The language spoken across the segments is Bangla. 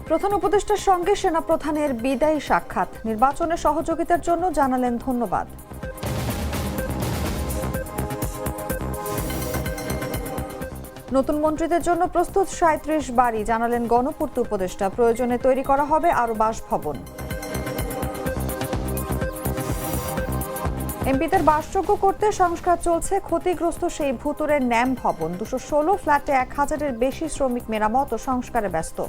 প্রধান উপদেষ্টার সঙ্গে সেনাপ্রধানের বিদায়ী সাক্ষাৎ, নির্বাচনে সহযোগিতার জন্য জানালেন ধন্যবাদ। নতুন মন্ত্রীদের জন্য প্রস্তুত ৩৭ বাড়ি, জানালেন গণপূর্ত উপদেষ্টা। প্রয়োজনে তৈরি করা হবে আরও বাসভবন। এমপিদের বাসযোগ্য করতে সংস্কার চলছে, ক্ষতিগ্রস্ত সেই ভুতুড়ের ন্যাম ভবন। ২১৬ ফ্ল্যাটে ১,০০০-এর বেশি শ্রমিক মেরামত ও সংস্কারে ব্যস্ত।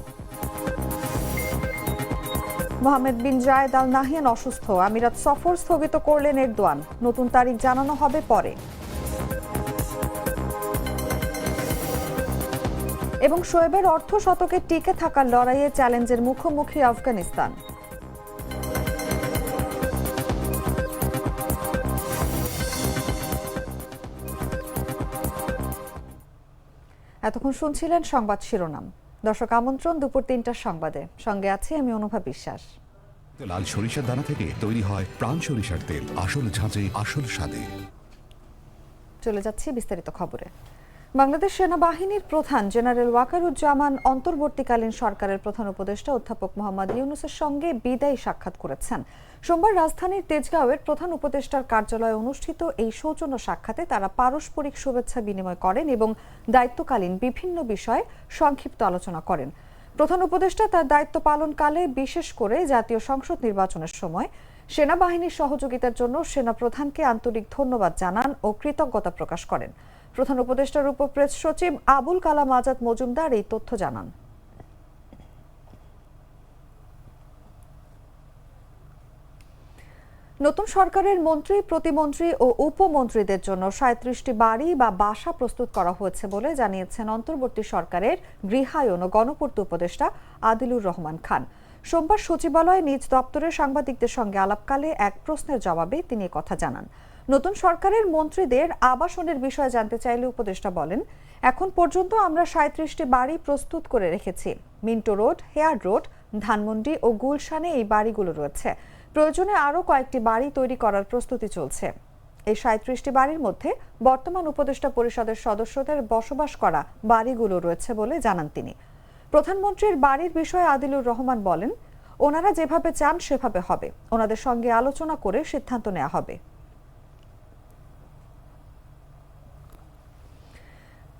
মোহাম্মদ বিন জায়েদ আল নাহিয়ান অসুস্থ, আমিরাত সফর স্থগিত করলেন এরদোয়ান। নতুন তারিখ জানানো হবে পরে। এবং শোয়েবের অর্ধ শতকে টিকে থাকার লড়াইয়ে চ্যালেঞ্জের মুখোমুখি আফগানিস্তান। এতক্ষণ শুনছিলেন সংবাদ শিরোনাম। দর্শক, আমন্ত্রণ দুপুর ৩টার সংবাদে। সঙ্গে আছি আমি অনুভা বিশ্বাস। লাল সরিষার দানা থেকে তৈরি হয় প্রাণ সরিষার তেল, আসল ঝাঁঝে আসল স্বাদে। চলে যাচ্ছি বিস্তারিত খবরে। বাংলাদেশ সেনাবাহিনীর প্রধান জেনারেল ওয়াকারুজ্জামান অন্তর্বর্তীকালীন সরকারের প্রধান উপদেষ্টা অধ্যাপক মোহাম্মদ ইউনূসের সঙ্গে বিদায়ী সাক্ষাৎ করেছেন। সোমবার রাজধানীর তেজগাঁওয়ের প্রধান উপদেষ্টার কার্যালয়ে অনুষ্ঠিত এই সৌজন্য সাক্ষাতে তারা পারস্পরিক শুভেচ্ছা বিনিময় করেন এবং দায়িত্বকালীন বিভিন্ন বিষয়ে সংক্ষিপ্ত আলোচনা করেন। প্রধান উপদেষ্টা তার দায়িত্ব পালনকালে, বিশেষ করে জাতীয় সংসদ নির্বাচনের সময় সেনাবাহিনীর সহযোগিতার জন্য সেনাপ্রধানকে আন্তরিক ধন্যবাদ জানান ও কৃতজ্ঞতা প্রকাশ করেন। প্রধান উপদেষ্টার উপপ্রেস সচিব আবুল কালাম আজাদ মজুমদার এই তথ্য জানান। নতুন সরকারের মন্ত্রী, প্রতিমন্ত্রী ও উপমন্ত্রীদের জন্য ৩৭টি বাড়ি বা বাসা প্রস্তুত করা হয়েছে বলে জানিয়েছেন অন্তর্বর্তী সরকারের গৃহায়ন ও গণপূর্ত উপদেষ্টা আদিলুর রহমান খান। সোমবার সচিবালয়ে নিজ দপ্তরে সাংবাদিকদের সঙ্গে আলাপকালে এক প্রশ্নের জবাবে তিনি কথা জানান। নতুন সরকারের মন্ত্রীদের আবাসনের বিষয়ে জানতে চাইলে উপদেষ্টা বলেন, এখন পর্যন্ত আমরা ৩৭টি বাড়ি প্রস্তুত করে রেখেছি। Minto road, Hare road, Dhanmondi ও গুলশানে এই বাড়িগুলো রয়েছে। প্রয়োজনে আরও কয়েকটি বাড়ি তৈরি করার প্রস্তুতি চলছে। এই ৩৭টি বাড়ির মধ্যে বর্তমান উপদেষ্টা পরিষদের সদস্যদের বসবাস করা বাড়িগুলো রয়েছে বলে জানান তিনি। প্রধানমন্ত্রীর বাড়ির বিষয়ে আদিলুর রহমান বলেন, ওনারা যেভাবে চান সেভাবে হবে। ওনাদের সঙ্গে আলোচনা করে সিদ্ধান্ত নেওয়া হবে।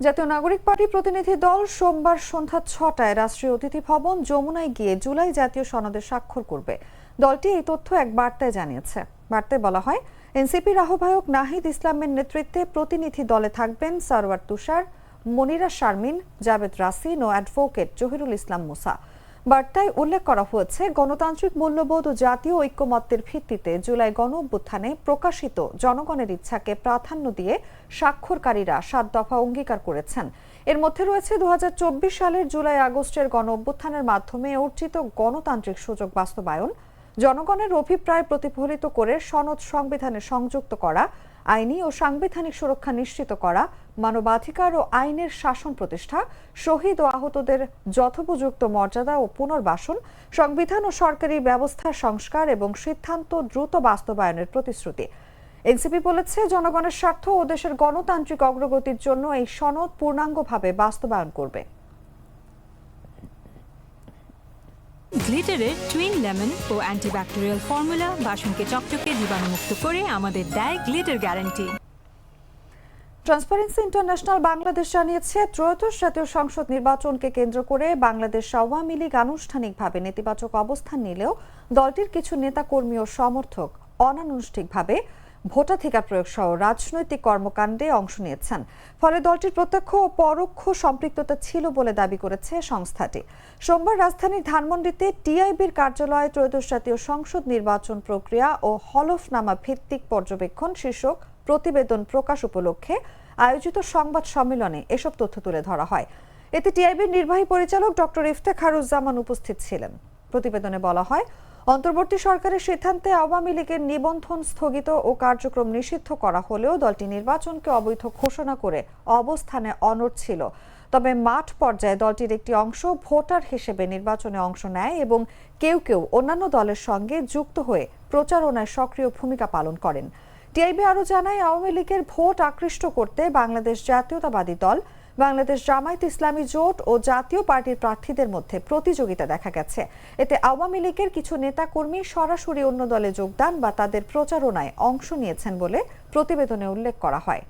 জাতীয় নাগরিক পার্টি প্রতিনিধি দল সোমবার সন্ধ্যা ৬টায় রাষ্ট্রীয় অতিথি ভবন যমুনায় গিয়ে জুলাই জাতীয় সনদে স্বাক্ষর করবে। দলটি এই তথ্য এক বার্তায় জানিয়েছে। বার্তায় বলা হয়, এনসিপির আহ্বায়ক নাহিদ ইসলামের নেতৃত্বে প্রতিনিধি দলে থাকবেন সরওয়ার তুষার, মনিরা শারমিন, জাবেদ রাসিন ও অ্যাডভোকেট জহিরুল ইসলাম মুসা। বার্তায় উল্লেখ করা হয়েছে, গণতান্ত্রিক মূল্যবোধ ও জাতীয় ঐক্যমত্যের ভিত্তিতে জুলাই গণ অভ্যুত্থানে প্রকাশিত জনগণের ইচ্ছাকে প্রাধান্য দিয়ে স্বাক্ষরকারীরা ৭ দফা অঙ্গীকার করেছেন। এর মধ্যে রয়েছে ২০২৪ সালের জুলাই আগস্টের গণ অভ্যুত্থানের মাধ্যমে অর্জিত গণতান্ত্রিক সুযোগ বাস্তবায়ন, জনগণের অভিপ্রায় প্রতিফলিত করে সনদ সংবিধানে সংযুক্ত করা, আইনি ও সাংবিধানিক সুরক্ষা নিশ্চিত করা, মানবাধিকার ও আইনের শাসন প্রতিষ্ঠা, শহীদ ও আহতদের যথোপযুক্ত মর্যাদা ও পুনর্বাসন, সংবিধান ও সরকারি ব্যবস্থার সংস্কার এবং সিদ্ধান্ত দ্রুত বাস্তবায়নের প্রতিশ্রুতি। এনসিপি বলেছে, জনগণের স্বার্থ ও দেশের গণতান্ত্রিক অগ্রগতির জন্য এই সনদ পূর্ণাঙ্গভাবে বাস্তবায়ন করবে। গ্লিটারের টুইন লেমন ও অ্যান্টিব্যাকটেরিয়াল ফর্মুলা বাসনকে চকচকে জীবাণুমুক্ত করে আমাদের দেয় glitter guarantee. Transparency international Bangladesh জানিয়েছে, ত্রয়োদশ জাতীয় সংসদ নির্বাচনকে কেন্দ্র করে বাংলাদেশ আওয়ামী লীগ আনুষ্ঠানিকভাবে নেতিবাচক অবস্থান নিলেও দলটির কিছু নেতাকর্মী ও সমর্থক অনানুষ্ঠানিকভাবে ভোটাধিকার প্রয়োগ সহ রাজনৈতিক কর্মকাণ্ডে অংশ নিয়েছেন। ফলে দলটির প্রত্যক্ষ ও পরোক্ষ সম্পৃক্ততা ছিল বলে দাবি করেছে সংস্থাটি। সোমবার রাজধানীর ধানমন্ডিতে টিআইবির কার্যালয়ে ত্রয়োদশ জাতীয় সংসদ নির্বাচন প্রক্রিয়া ও হলফনামা ভিত্তিক পর্যবেক্ষণ শীর্ষক প্রতিবেদন প্রকাশ উপলক্ষে আয়োজিত সংবাদ সম্মেলনে এসব তথ্য তুলে ধরা হয়। এতে টিআইবির নির্বাহী পরিচালক ডক্টর ইফতেখারুজ্জামান উপস্থিত ছিলেন। প্রতিবেদনে বলা হয়, অন্তর্বর্তী সরকারের সিদ্ধান্তে আওয়ামী লীগের নিবন্ধন স্থগিত ও কার্যক্রম নিষিদ্ধ করা হলেও দলটি নির্বাচনকে অবৈধ ঘোষণা করে অবস্থানে অনড় ছিল। তবে মাঠ পর্যায়ে দলটির একটি অংশ ভোটার হিসেবে নির্বাচনে অংশ নেয় এবং কেউ কেউ অন্যান্য দলের সঙ্গে যুক্ত হয়ে প্রচারণায় সক্রিয় ভূমিকা পালন করেন। টিআইবি আরও জানায়, আওয়ামী লীগের ভোট আকৃষ্ট করতে বাংলাদেশ জাতীয়তাবাদী দল বাংলাদেশ জামায়াত ইসলামী জোট ও জাতীয় পার্টির প্রার্থীদের মধ্যে প্রতিযোগিতা দেখা গেছে। এতে আওয়ামী লীগের কিছু নেতাকর্মী সরাসরি অন্য দলে যোগদান বা তাদের প্রচারণায় অংশ নিয়েছেন বলে প্রতিবেদনে উল্লেখ করা হয়।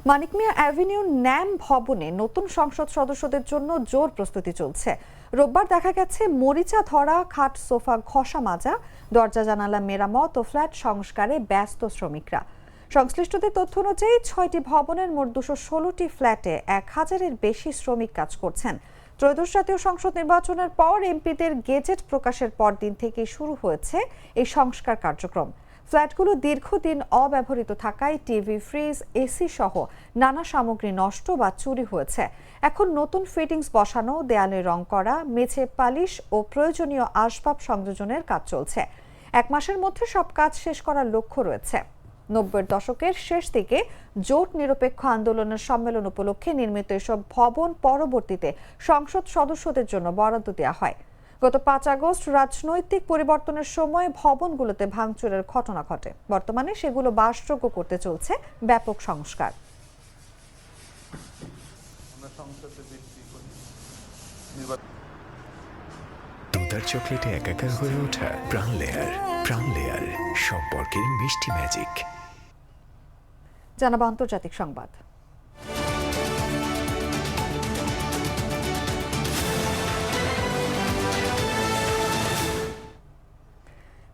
মানিক মিয়া অ্যাভিনিউ ন্যাম ভবনে নতুন সংসদ সদস্যদের জন্য জোর প্রস্তুতি চলছে। রোববার দেখা গেছে মরিচা ধরা, খাট সোফা ঘষা মাজা, দরজা জানালা মেরামত ও ফ্ল্যাট সংস্কারে ব্যস্ত শ্রমিকরা। সংশ্লিষ্টদের তথ্য অনুযায়ী 6টি ভবনের মোট 216টি ফ্ল্যাটে 1000-এর বেশি শ্রমিক কাজ করছেন। ত্রয়োদশ জাতীয় সংসদ নির্বাচনের পর এমপিদের গেজেট প্রকাশের পরদিন থেকেই শুরু হয়েছে এই সংস্কার কার্যক্রম। ফ্ল্যাটগুলো দীর্ঘদিন অব্যবহৃত থাকায় টিভি, ফ্রিজ, এসি সহ নানা সামগ্রী নষ্ট বা চুরি হয়েছে। এখন নতুন ফিটিংস বসানো, দেয়ালে রং করা, মেঝে পালিশ ও প্রয়োজনীয় আসবাব সংযোজনের কাজ চলছে। 1 মাসের মধ্যে সব কাজ শেষ করার লক্ষ্য রয়েছে। 90-এর দশকের শেষ দিকে জোট নিরপেক্ষ আন্দোলনের সম্মেলন উপলক্ষে নির্মিত এসব ভবন পরবর্তীতে সংসদ সদস্যদের জন্য বরাদ্দ দেওয়া হয়। গত 5 আগস্ট রাজনৈতিক পরিবর্তনের সময় ভবনগুলোতে ভাঙচুরের ঘটনা ঘটে। বর্তমানে সেগুলো বাসযোগ্য করতে চলছে ব্যাপক সংস্কার। দুধার চকলেটে একাকার হয়ে ওঠা প্রাণ লেয়ার সম্পর্কের মিষ্টি ম্যাজিক। জানাবো আন্তর্জাতিক সংবাদ।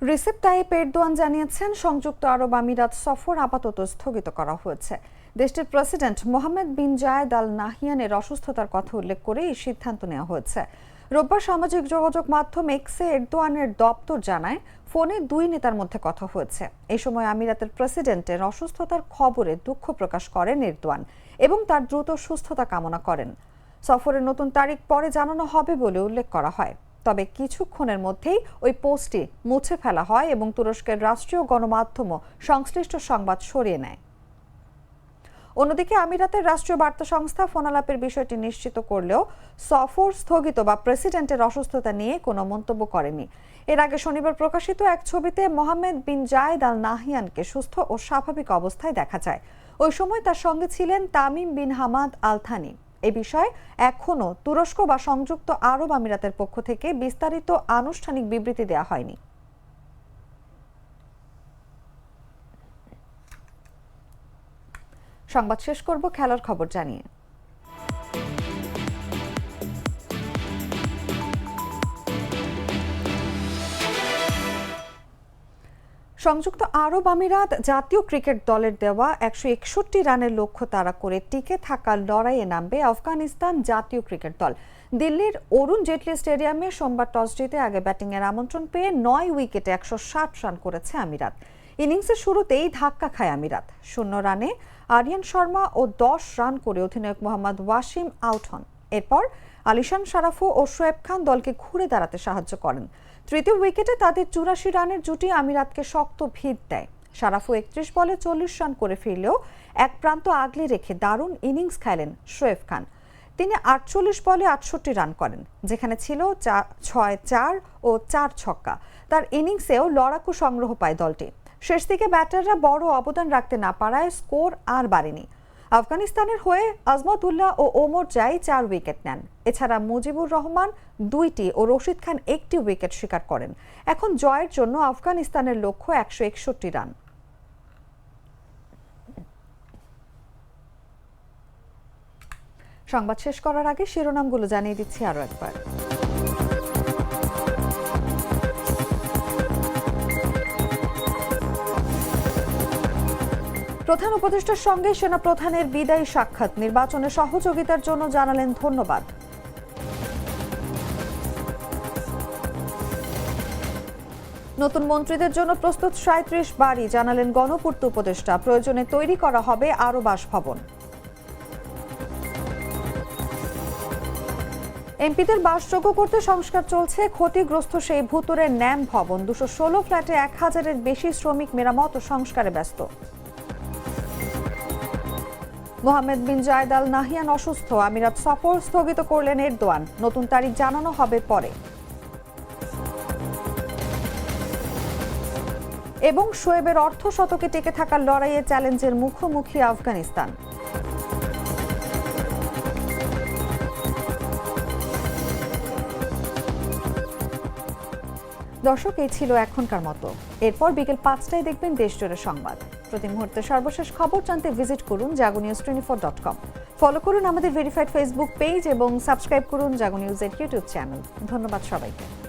রিসেপ তাইয়েপ এরদোয়ান জানিয়েছেন সংযুক্ত আরব আমিরাত সফর আপাতত স্থগিত করা হয়েছে। দেশটির প্রেসিডেন্ট মোহাম্মদ বিন জায়েদ আল নাহিয়ানের অসুস্থতার কথা উল্লেখ করে এই সিদ্ধান্ত নেওয়া হয়েছে। রোববার সামাজিক যোগাযোগ মাধ্যম এক্সে এরদোয়ানের দপ্তর জানায় ফোনে 2 নেতার মধ্যে কথা হয়েছে। এই সময় আমিরাতের প্রেসিডেন্টের অসুস্থতার খবরে দুঃখ প্রকাশ করেন এরদোয়ান এবং তার দ্রুত সুস্থতা কামনা করেন। সফরের নতুন তারিখ পরে জানানো হবে বলে উল্লেখ করা হয়। তবে কিছুক্ষণের মধ্যেই ওই পোস্টটি মুছে ফেলা হয় এবং তুরস্কের রাষ্ট্রীয় গণমাধ্যমও সংশ্লিষ্ট সংবাদ সরিয়ে নেয়। অন্যদিকে আমিরাতের রাষ্ট্রীয় বার্তা সংস্থা ফোনালাপের বিষয়টি নিশ্চিত করলেও সফর স্থগিত বা প্রেসিডেন্টের অসুস্থতা নিয়ে কোনো মন্তব্য করেনি। এর আগে শনিবার প্রকাশিত এক ছবিতে মোহাম্মদ বিন জায়েদ আল নাহিয়ানকে সুস্থ ও স্বাভাবিক অবস্থায় দেখা যায়। ওই সময় তার সঙ্গে ছিলেন Tamim bin Hamad Al Thani. এ বিষয়ে এখনও তুরস্ক বা সংযুক্ত আরব আমিরাতের পক্ষ থেকে বিস্তারিত আনুষ্ঠানিক বিবৃতি দেওয়া হয়নি। সংবাদ শেষ করব খেলার খবর জানিয়ে। সংযুক্ত আরব আমিরাত জাতীয় ক্রিকেট দলের দেওয়া 161 রানের লক্ষ্য তাড়া করে টিকে থাকার লড়াইয়ে নামবে আফগানিস্তান জাতীয় ক্রিকেট দল। দিল্লির অরুণ জেটলি স্টেডিয়ামে সোমবার টস জিতে আগে ব্যাটিংয়ের আমন্ত্রণ পেয়ে 9 উইকেটে 160 রান করেছে আমিরাত। ইনিংসের শুরুতেই ধাক্কা খায় আমিরাত। 0 রানে আরিয়ান শর্মা ও 10 রান করে অধিনায়ক মোহাম্মদ ওয়াসিম আউট হন। এরপর আলিশান শারাফু ও শোয়েব খান দলকে ঘুরে দাঁড়াতে সাহায্য করেন। তৃতীয় উইকেটে তাদের 84 রানের জুটি আমিরাতকে শক্ত ভিত দেয়। শারাফু 31 বলে 40 রান করে ফিরলেও এক প্রান্ত আগলে রেখে দারুণ ইনিংস খেলেন শোয়েব খান। তিনি 48 বলে 68 রান করেন, যেখানে ছিল 6-4 ও 4 ছক্কা। তার ইনিংসেও লড়াকু সংগ্রহ পায় দলটি। শেষ দিকে ব্যাটাররা বড় অবদান রাখতে না পারায় স্কোর আর বাড়েনি। আফগানিস্তানের হয়ে আজমতুল্লাহ ও ওমর জাই 4 উইকেট নেন। এছাড়া মুজিবুর রহমান 2টি ও রশিদ খান 1টি উইকেট শিকার করেন। এখন জয়ের জন্য আফগানিস্তানের লক্ষ্য 161 রান। সংবাদ শেষ করার আগে শিরোনামগুলো জানিয়ে দিচ্ছি আরো একবার। প্রধান উপদেষ্টার সঙ্গে সেনাপ্রধানের বিদায়ী সাক্ষাৎ, নির্বাচনে সহযোগিতার জন্য জানালেন ধন্যবাদ। নতুন মন্ত্রীদের জন্য প্রস্তুত 37 বাড়ি, জানালেন গণপূর্ত উপদেষ্টা। প্রয়োজনে তৈরি করা হবে আরও বাসভবন। এমপিদের বাসযোগ্য করতে সংস্কার চলছে। ক্ষতিগ্রস্ত সেই ভুতুরে ন্যাম ভবন, 216 ফ্ল্যাটে 1000-এর বেশি শ্রমিক মেরামত ও সংস্কারে ব্যস্ত। মোহাম্মদ বিন জায়েদ আল নাহিয়ান অসুস্থ, আমিরাত সফর স্থগিত করলেন এরদোয়ান। নতুন তারিখ জানানো হবে পরে। এবং শোয়েবের অর্ধশতকে টিকে থাকার লড়াইয়ে চ্যালেঞ্জের মুখোমুখি আফগানিস্তান। দর্শক, এই ছিল এখনকার মতো। এরপর বিকেল 5টায় দেখবেন দেশজুড়ে সংবাদ। প্রতি মুহূর্তে সর্বশেষ খবর জানতে ভিজিট করুন jagonews24.com। ফলো করুন আমাদের ভেরিফাইড ফেসবুক পেজ এবং সাবস্ক্রাইব করুন জাগো নিউজের ইউটিউব চ্যানেল। ধন্যবাদ সবাইকে।